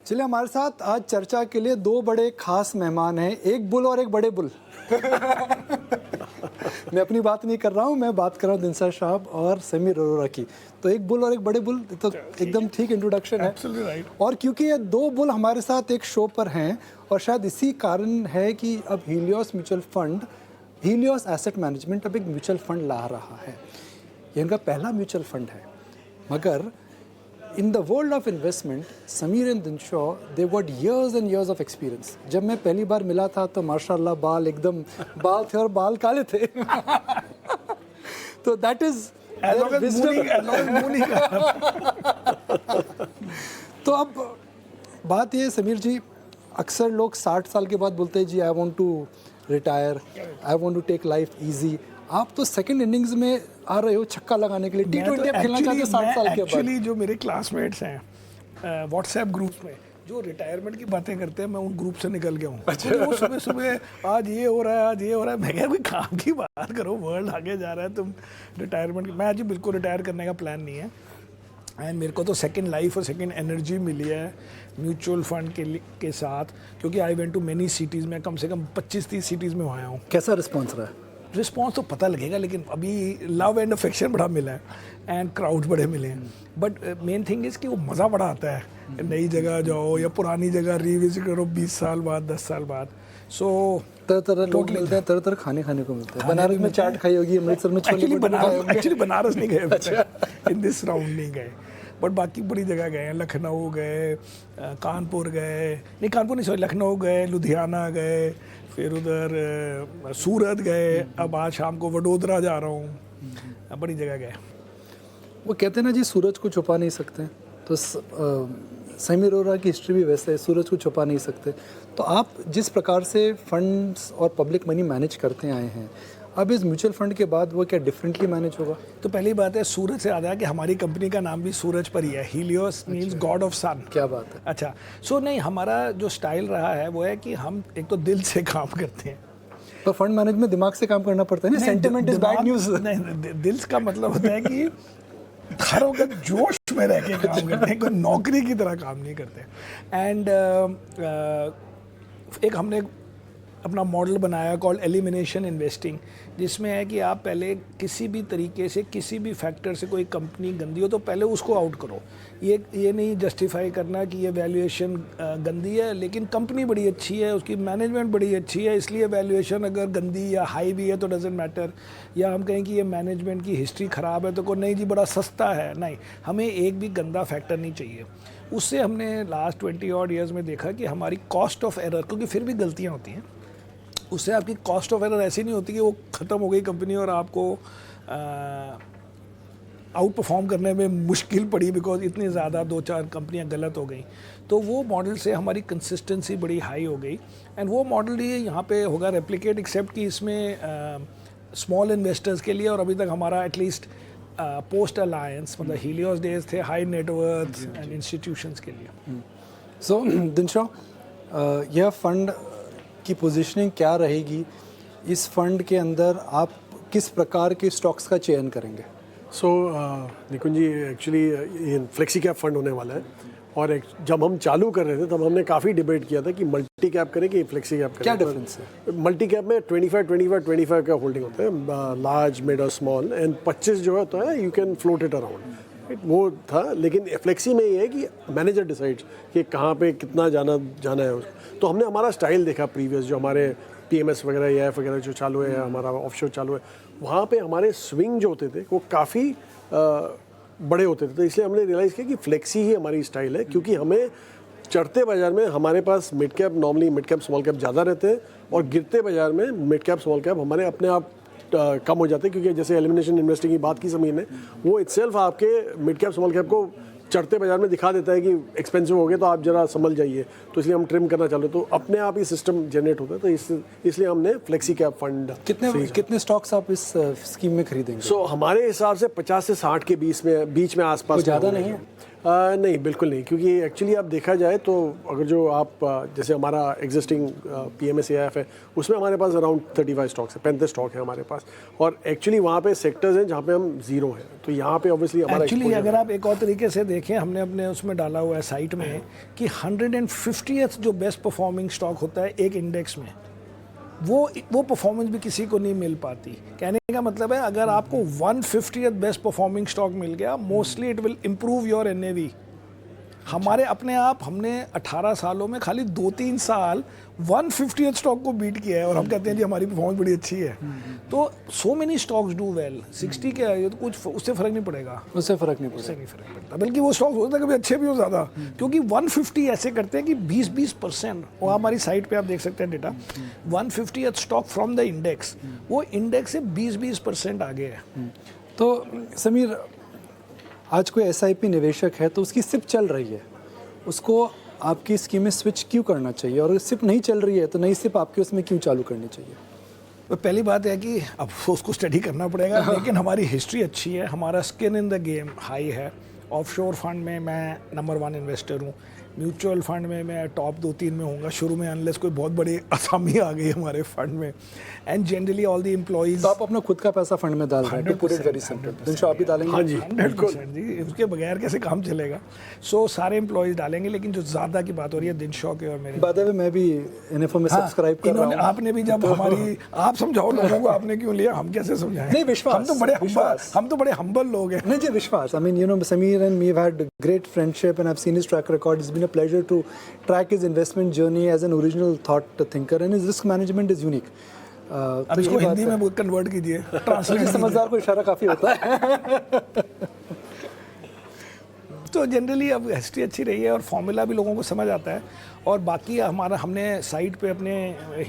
चलिए, हमारे साथ आज चर्चा के लिए दो बड़े खास मेहमान हैं, एक बुल और एक बड़े बुल। मैं अपनी बात नहीं कर रहा हूँ, मैं बात कर रहा हूँ दिनसा साहब और समीर अरोरा की। तो एक बुल और एक बड़े बुल, तो एकदम ठीक इंट्रोडक्शन है। right. और क्योंकि ये दो बुल हमारे साथ एक शो पर हैं और शायद इसी कारण है कि अब Helios mutual fund, Helios asset management अब एक म्यूचुअल फंड ला रहा है। ये इनका पहला म्यूचुअल फंड है, मगर in the world of investment, Sameer and Dinshaw, they've got years and years of experience. जब मैं पहली बार मिला था तो माशाल्लाह बाल एकदम बाल थे और बाल काले थे। तो that is their wisdom. तो अब बात ये समीर जी, अक्सर लोग 60 साल के बाद बोलते हैं जी I want to retire, I want to take life easy. आप तो सेकंड इनिंग्स में आ रहे हो छक्का लगाने के लिए, T20 आप खेलना चाहते हो 60 साल के बाद। एक्चुअली जो मेरे क्लासमेट्स हैं व्हाट्सएप ग्रुप्स में जो रिटायरमेंट की बातें करते हैं, मैं उन ग्रुप से निकल गया हूँ। अच्छा। वो सुबह सुबह आज ये हो रहा है, आज ये हो रहा है। मैं कह, कोई काम की बात करो, वर्ल्ड आगे जा रहा है, तुम रिटायरमेंट की। मैं आज बिल्कुल रिटायर करने का प्लान नहीं है। एंड मेरे को तो सेकंड लाइफ और सेकंड एनर्जी मिली है म्यूचुअल फंड के साथ, क्योंकि I went to many cities में, कम से कम 25-30 सिटीज़ में आया हूँ। कैसा रिस्पॉन्स रहा है? रिस्पॉन्स तो पता लगेगा, लेकिन अभी लव एंड अफेक्शन बड़ा मिला है एंड क्राउड बड़े मिले हैं। बट मेन थिंग इज़ कि वो मज़ा बड़ा आता है। नई जगह जाओ या पुरानी जगह रिविजिट करो 20 साल बाद, 10 साल बाद। सो तरह तरह लोग मिलते हैं, तरह तरह खाने को मिलते हैं। बनारस में चाट खाई होगी, अमृतसर में छोले भटूरे। एक्चुअली बनारस नहीं गए, अच्छा इन दिस राउंड नहीं गए, बट बाकी बड़ी जगह गए हैं। लखनऊ गए, कानपुर गए, नहीं कानपुर नहीं सॉरी, लखनऊ गए, लुधियाना गए, फिर उधर सूरत गए, अब आज शाम को वडोदरा जा रहा हूँ। बड़ी जगह गए। वो कहते हैं ना जी, सूरज को छुपा नहीं सकते, तो समीर अरोरा की हिस्ट्री भी वैसे है, सूरज को छुपा नहीं सकते। तो आप जिस प्रकार से फंड्स और पब्लिक मनी मैनेज करते आए हैं, अब इस म्यूचुअल फंड के बाद वो क्या डिफरेंटली मैनेज होगा? तो पहली बात है, सूरज से याद है कि हमारी कंपनी का नाम भी सूरज पर ही है। हीलियोस मीन्स गॉड ऑफ सन। क्या बात है। अच्छा, सो नहीं, हमारा जो स्टाइल रहा है वो है कि हम एक तो दिल से काम करते हैं। पर फंड मैनेजमेंट में दिमाग से काम करना पड़ता है ना, सेंटिमेंट इज बैड न्यूज़। नहीं, दिल का मतलब होता है कि हर वक्त जोश में रह के काम करते हैं, कोई नौकरी की तरह काम नहीं करते। एंड एक हमने अपना मॉडल बनाया कॉल्ड एलिमिनेशन इन्वेस्टिंग, जिसमें है कि आप पहले किसी भी तरीके से, किसी भी फैक्टर से कोई कंपनी गंदी हो तो पहले उसको आउट करो। ये नहीं जस्टिफाई करना कि ये वैल्यूएशन गंदी है, लेकिन कंपनी बड़ी अच्छी है, उसकी मैनेजमेंट बड़ी अच्छी है, इसलिए वैल्यूएशन अगर गंदी या हाई भी है तो डजेंट मैटर। या हम कहें कि ये मैनेजमेंट की हिस्ट्री ख़राब है तो को नहीं जी बड़ा सस्ता है, नहीं, हमें एक भी गंदा फैक्टर नहीं चाहिए। उससे हमने लास्ट 20 ऑड ईयर्स में देखा कि हमारी कॉस्ट ऑफ एरर, क्योंकि फिर भी गलतियाँ होती हैं, उससे आपकी कॉस्ट ऑफ एरर ऐसी नहीं होती कि वो ख़त्म हो गई कंपनी और आपको आउट परफॉर्म करने में मुश्किल पड़ी बिकॉज इतनी ज़्यादा 2-4 कंपनियां गलत हो गई। तो वो मॉडल से हमारी कंसिस्टेंसी बड़ी हाई हो गई एंड वो मॉडल ही यहाँ पे होगा रेप्लिकेट, एक्सेप्ट कि इसमें स्मॉल इन्वेस्टर्स के लिए, और अभी तक हमारा एटलीस्ट पोस्ट अलायंस मतलब हीलियोस डेज थे हाई नेटवर्थ एंड इंस्टीट्यूशंस के लिए। सो दिनशा, यह फंड की पोजीशनिंग क्या रहेगी? इस फंड के अंदर आप किस प्रकार के स्टॉक्स का चयन करेंगे? निकुंज जी, एक्चुअली ये फ्लेक्सी कैप फंड होने वाला है और जब हम चालू कर रहे थे तब हमने काफ़ी डिबेट किया था कि मल्टी कैप करें कि फ्लेक्सी कैप करें। क्या डिफरेंस है? मल्टी कैप में 25 का होल्डिंग होता है, लार्ज, मिड और स्मॉल, एंड 25 जो होता है you can float it around, वो था। लेकिन फ्लेक्सी में ये है कि मैनेजर डिसाइड्स कि कहाँ पे कितना जाना है उसको। तो हमने हमारा स्टाइल देखा प्रीवियस, जो हमारे PMS वगैरह या EF वगैरह जो चालू है, हमारा ऑफशोर चालू है, वहाँ पे हमारे स्विंग जो होते थे वो काफ़ी बड़े होते थे। तो इसलिए हमने रियलाइज़ किया कि फ्लेक्सी ही हमारी स्टाइल है, क्योंकि हमें चढ़ते बाज़ार में हमारे पास mid cap, normally mid cap small cap ज़्यादा रहते हैं, और गिरते बाज़ार में मिड कैप स्मॉल कैप हमारे अपने आप कम हो जाते हैं। क्योंकि जैसे एलिमिनेशन इन्वेस्टिंग की बात की समीर ने, वो इटसेल्फ आपके मिड कैप स्मॉल कैप को चढ़ते बाजार में दिखा देता है कि एक्सपेंसिव हो गए तो आप जरा संभल जाइए। तो इसलिए हम ट्रिम करना चालू, तो अपने आप ही सिस्टम जनरेट होता है। तो इसलिए हमने फ्लेक्सी कैप फंड। कितने स्टॉक्स आप इस स्कीम में खरीदेंगे? हमारे हिसाब से 50 से 60 के बीच में आसपास। ज़्यादा नहीं है? नहीं, बिल्कुल नहीं, क्योंकि एक्चुअली आप देखा जाए तो अगर जो आप जैसे हमारा एग्जिस्टिंग PMS AIF है, उसमें हमारे पास अराउंड 35 स्टॉक्स है, 35 स्टॉक है हमारे पास, और एक्चुअली वहाँ पे सेक्टर्स हैं जहाँ पे हम जीरो हैं, तो यहाँ पे ऑब्वियसली हमारा एक्चुअली अगर आप एक और तरीके से देखें, हमने अपने उसमें डाला हुआ है साइट में कि 150th जो बेस्ट परफॉर्मिंग स्टॉक होता है एक इंडेक्स में, वो परफॉर्मेंस भी किसी को नहीं मिल पाती। कहने का मतलब है अगर आपको 150th बेस्ट परफॉर्मिंग स्टॉक मिल गया, mostly it will improve your NAV। हमारे अपने आप हमने 18 सालों में खाली 2-3 साल 150th स्टॉक को बीट किया है और हम कहते हैं जी हमारी परफॉर्मेंस बड़ी अच्छी है। तो so many stocks do well, 60 के आए तो कुछ उससे फ़र्क नहीं पड़ेगा, उससे फ़र्क नहीं उससे नहीं फ़र्क पड़ता, बल्कि वो स्टॉक्स होते हैं कभी अच्छे भी हो ज़्यादा, क्योंकि 150 ऐसे करते हैं कि 20% और हमारी साइट पे आप देख सकते हैं data, 150th stock from the index, वो इंडेक्स से 20% आगे है। तो समीर, आज कोई SIP निवेशक है तो उसकी सिप चल रही है, उसको आपकी स्कीम में स्विच क्यों करना चाहिए, और सिप नहीं चल रही है तो नई सिप आपकी उसमें क्यों चालू करनी चाहिए? तो पहली बात है कि अब उसको स्टडी करना पड़ेगा, लेकिन हमारी हिस्ट्री अच्छी है, हमारा skin in the game high है। ऑफशोर फंड में मैं नंबर 1 इन्वेस्टर हूँ, म्यूचुअल फंड में मैं टॉप 2-3 में होऊंगा शुरू में, अनलेस कोई बहुत बड़ी असामी आ गई हमारे फंड में। And generally all the employees, तो आप अपना खुद का पैसा फंड में डाल रहे हैं, पूरे वेरी सिंपल, दिन आप भी डालेंगे? हाँ जी, 100% जी, उसके बगैर कैसे काम चलेगा। सो सारे एम्प्लॉइज डालेंगे, लेकिन जो ज़्यादा की बात हो रही है दिनशॉ के और मेरे, बात है मैं भी NFO में सब्सक्राइब कर रहा हूँ। आपने भी जब हमारी, आप समझाओ लोगों को, आपने क्यों लिया, हम कैसे समझाएं? नहीं, विश्वास, हम तो बड़े हम्बल लोग हैं। नहीं जी, विश्वास, I mean, you know, Sameer and me have had great friendship and I've seen his track record. It's been a pleasure to track his investment journey as an original thought thinker, and his risk management is unique. अब इसको हिंदी में convert कीजिए, translate. समझदार को इशारा काफ़ी होता है। तो जनरली अब हिस्ट्री अच्छी रही है और फॉर्मूला भी लोगों को समझ आता है, और बाकी हमारा हमने साइट पे अपने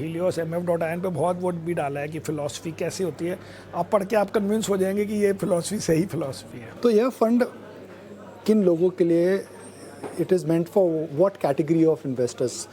Helios MF.in पे बहुत वो भी डाला है कि फ़िलासफ़ी कैसी होती है, आप पढ़ के आप कन्विंस हो जाएंगे कि ये फ़िलासफ़ी सही फ़िलासफ़ी है। तो यह फंड किन लोगों के लिए, it is meant for what category of investors,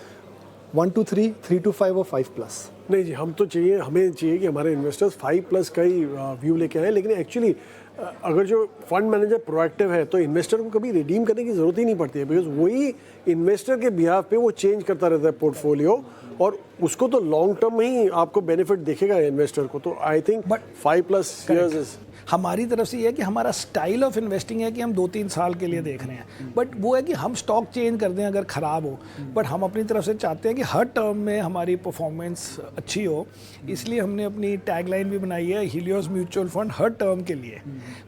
1 to 3, 3 to 5 और 5+? नहीं जी, हमें चाहिए कि हमारे इन्वेस्टर्स 5+ का ही व्यू लेके आए, लेकिन एक्चुअली अगर जो फंड मैनेजर प्रोएक्टिव है तो इन्वेस्टर को कभी रिडीम करने की ज़रूरत ही नहीं पड़ती है, बिकॉज वही इन्वेस्टर के बिहाफ पे वो चेंज करता रहता है पोर्टफोलियो, और उसको तो लॉन्ग टर्म में ही आपको बेनिफिट दिखेगा इन्वेस्टर को। तो आई थिंक 5+ ईयर्स इज, हमारी तरफ से ये है कि हमारा स्टाइल ऑफ इन्वेस्टिंग है कि हम 2-3 साल के लिए देख रहे हैं, बट वो है कि हम स्टॉक चेंज कर दें अगर ख़राब हो, बट हम अपनी तरफ से चाहते हैं कि हर टर्म में हमारी परफॉर्मेंस अच्छी हो, इसलिए हमने अपनी टैगलाइन भी बनाई है Helios म्यूचुअल फंड हर टर्म के लिए।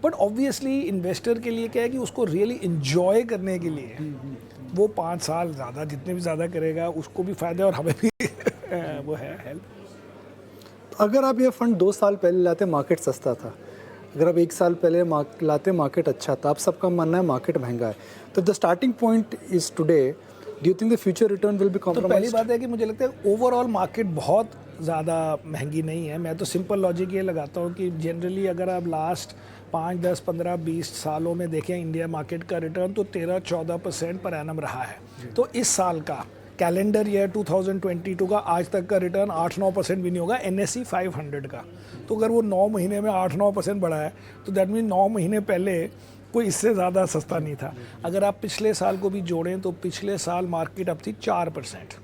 बट ऑब्वियसली इन्वेस्टर के लिए क्या है कि उसको रियली इन्जॉय करने के लिए वो 5 साल ज़्यादा, जितने भी ज़्यादा करेगा उसको भी फ़ायदा और हमें भी वो है हेल्प। अगर आप ये फंड 2 साल पहले लाते, मार्केट सस्ता था, अगर आप 1 साल पहले लाते, मार्केट अच्छा था, अब सबका मानना है मार्केट महंगा है, तो the starting point is today, do you think the future return will be compromised? तो पहली बात है कि मुझे लगता है ओवरऑल मार्केट बहुत ज़्यादा महंगी नहीं है। मैं तो सिंपल लॉजिक ये लगाता हूँ कि जनरली अगर आप लास्ट 5, 10, 15, 20 सालों में देखें इंडिया मार्केट का रिटर्न तो 13-14% पर एनम रहा है। तो इस साल का कैलेंडर ईयर 2022 का आज तक का रिटर्न 8-9% भी नहीं होगा NSE 500 का। तो अगर वो 9 महीने में 8-9% बढ़ा है तो दैट मीन 9 महीने पहले कोई इससे ज़्यादा सस्ता नहीं था। अगर आप पिछले साल को भी जोड़ें तो पिछले साल मार्केट अब थी 4%,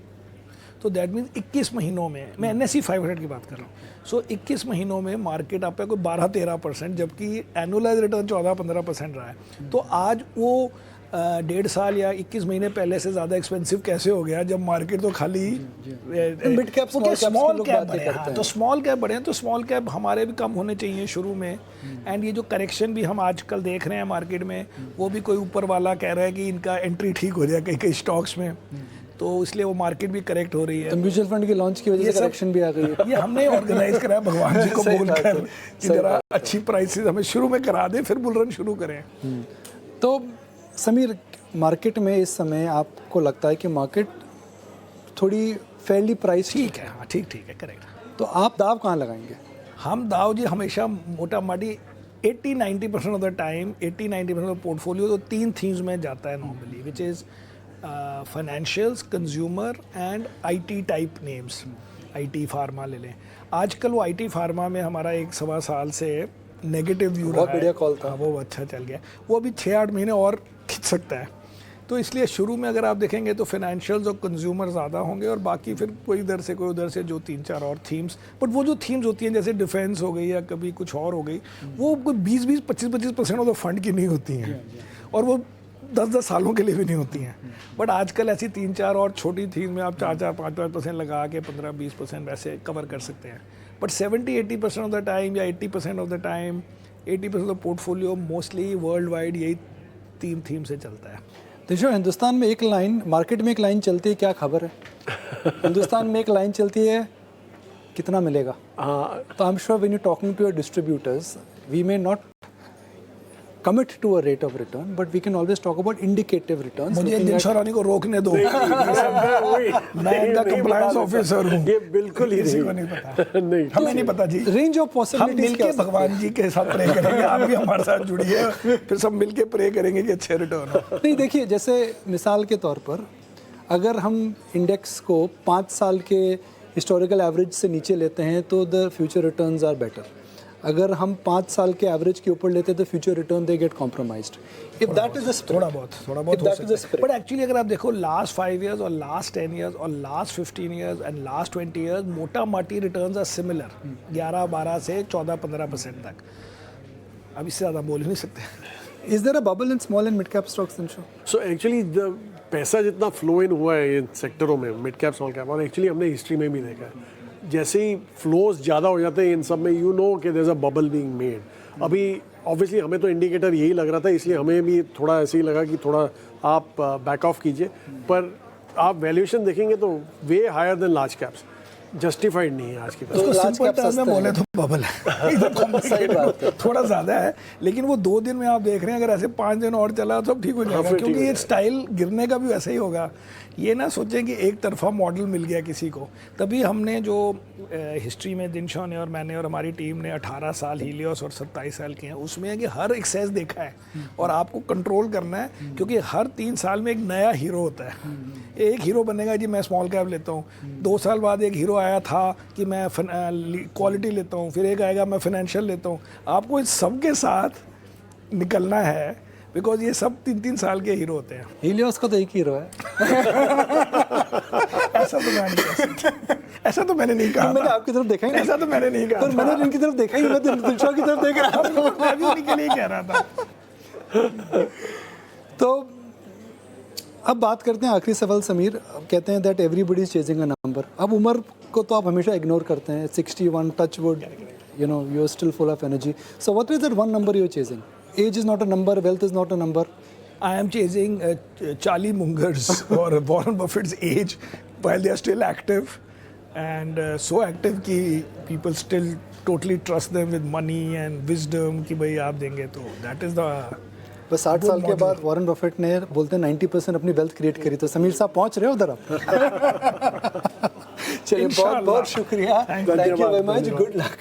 तो दैट मीन्स 21 महीनों में, मैं NSE 500 की बात कर रहा हूँ, सो 21 महीनों में मार्केट आप पे कोई 12-13%, जबकि एनुअलाइज रिटर्न 14-15% रहा है। तो आज वो 1.5 साल या 21 महीने पहले से ज़्यादा एक्सपेंसिव कैसे हो गया जब मार्केट तो खाली मिड कैप स्मॉल कैप बढ़े हैं। तो स्मॉल कैप बढ़े हैं, तो स्मॉल कैप हमारे भी कम होने चाहिए शुरू में। एंड ये जो करेक्शन भी हम आजकल देख रहे हैं मार्केट में, वो भी कोई ऊपर वाला कह रहा है कि इनका एंट्री ठीक हो जाए कई स्टॉक्स में, तो इसलिए वो मार्केट भी करेक्ट हो रही है। तो म्यूचुअल फंड की लॉन्च की वजह से करेक्शन भी आ गई है। ये हमने ऑर्गेनाइज करा भगवान जी को बोलकर कि जरा अच्छी प्राइसेस हमें शुरू में करा दे, फिर बुल रन शुरू करें। तो समीर, मार्केट में इस समय आपको लगता है कि मार्केट थोड़ी फेयरली प्राइस ठीक है? हाँ, ठीक है, करेक्ट। तो आप दाव कहाँ लगाएंगे? हम दाव जी हमेशा मोटा मोटी 80-90% of the time, 80-90% of portfolio तो 3 थीम्स में जाता है normally, which is financials, consumer and IT type names. IT pharma ले लें, आजकल वो IT फार्मा में हमारा 1-1.25 साल से नेगेटिव व्यू रहा है। बहुत बढ़िया कॉल था। वो अच्छा चल गया, वो अभी 6-8 महीने और खींच सकता है। तो इसलिए शुरू में अगर आप देखेंगे तो फाइनेंशियल्स और कंज्यूमर ज़्यादा होंगे और बाकी फिर कोई इधर से कोई उधर से जो 3-4 और थीम्स, बट वो जो थीम्स होती हैं जैसे डिफेंस हो गई या कभी कुछ और हो गई, वो कोई 20-20, 25-25% ऑफ द फंड की नहीं होती हैं और वो 10-10 सालों के लिए भी नहीं होती हैं। बट आजकल ऐसी 3-4 और छोटी थीम में आप 4-4, 5-5% लगा के 15-20% वैसे कवर कर सकते हैं। बट 70-80% ऑफ द टाइम या 80% of the time, 80% of the portfolio mostly world wide यही 3 थीम से चलता है। देखो हिंदुस्तान में एक लाइन, मार्केट में एक लाइन चलती है, क्या खबर है? हिंदुस्तान में एक लाइन चलती है, कितना मिलेगा? तो I am sure when you talking to your distributors, we may not commit to a rate of return, but we can always talk about indicative returns. मुझे दिनशा रानी को रोकने दो, मैं इनका कंप्लायंस ऑफिसर हूँ। ये बिल्कुल ही किसी को नहीं पता, नहीं, हमें नहीं पता जी। रेंज ऑफ हम पॉसिबिलिटीज मिलके भगवान जी के साथ प्रे करेंगे, आप भी हमारे साथ जुड़िए, फिर सब मिलके प्रे करेंगे कि अच्छे रिटर्न हो। नहीं, देखिए जैसे मिसाल के तौर पर अगर हम इंडेक्स को 5 साल के हिस्टोरिकल एवरेज से नीचे लेते हैं तो the future returns are better. अगर हम 5 साल के एवरेज के ऊपर लेते हैं तो future return they get compromised. If that is थोड़ा बहुत हो सकता है। बट एक्चुअली अगर आप देखो लास्ट 5 इयर्स और लास्ट 10 इयर्स और last 15 years and last 20 years, मोटा माटी रिटर्न्स आर सिमिलर, 11-12 से 14-15% तक। अब इससे ज़्यादा बोल ही नहीं सकते। Is there a bubble in small and mid cap stocks in show? So actually पैसा जितना फ्लो इन हुआ है इन सेक्टरों में, मिड कैप स्मॉल कैप, और एक्चुअली हमने हिस्ट्री में भी देखा है जैसे ही फ्लोज ज़्यादा हो जाते हैं इन सब में, यू नो कि there is a bubble being made. अभी ऑब्वियसली हमें तो इंडिकेटर यही लग रहा था, इसलिए हमें भी थोड़ा ऐसे ही लगा कि थोड़ा आप बैक ऑफ कीजिए, पर आप वैल्यूएशन देखेंगे तो वे higher than large caps, justified नहीं है आज की उसको सिंपल टर्म में बोले तो बबल है, इधर कॉम्प्लिकेटेड थोड़ा ज़्यादा है। लेकिन वो 2 दिन में आप देख रहे हैं, अगर ऐसे 5 दिन और चला तो ठीक हो जाएगा, क्योंकि ये स्टाइल गिरने का भी वैसे ही होगा। ये ना सोचें कि एक तरफा मॉडल मिल गया किसी को। तभी हमने जो हिस्ट्री में दिनशा ने और मैंने और हमारी टीम ने 18 साल हीलियोस और 27 साल के हैं, उसमें है कि हर एक्सेस देखा है और आपको कंट्रोल करना है, क्योंकि हर 3 साल में एक नया हीरो होता है। एक हीरो बनेगा जी मैं स्मॉल कैप लेता हूँ, 2 साल बाद एक हीरो आया था कि मैं क्वालिटी लेता हूँ, फिर एक आएगा मैं फाइनेंशियल लेता हूँ। आपको इन सब के साथ निकलना है, बिकॉज ये सब 3-3 साल के हीरो होते हैं। हीलियोस का तो एक हीरो है। ऐसा तो मैं नहीं कह सकता, ऐसा तो मैंने नहीं कहा। मैंने आपकी तरफ देखा ही नहीं, ऐसा तो मैंने नहीं कहा, पर मैंने इनकी तरफ देखा ही, मैं दिलशा की तरफ देख रहा था। मैं भी उन्हीं के लिए कह रहा था। तो अब बात करते हैं आखिरी सवाल समीर। कहते हैं that everybody is chasing a number. अब उम्र को तो आप हमेशा इग्नोर करते हैं, 61 touch wood, you know you are still full of energy. So what is that one number you are chasing? Age is not a number, wealth is not a number. I am chasing Charlie Munger's or Warren Buffett's age while they are still active, and so active कि people still totally trust them with money and wisdom कि भाई आप देंगे तो that is the बस 60 साल के बाद वॉरेन बफेट ने बोलते हैं 90% अपनी वेल्थ क्रिएट करी। तो समीर साहब पहुंच रहे हो उधर आप? चलिए बहुत बहुत शुक्रिया, thank you very much, good luck.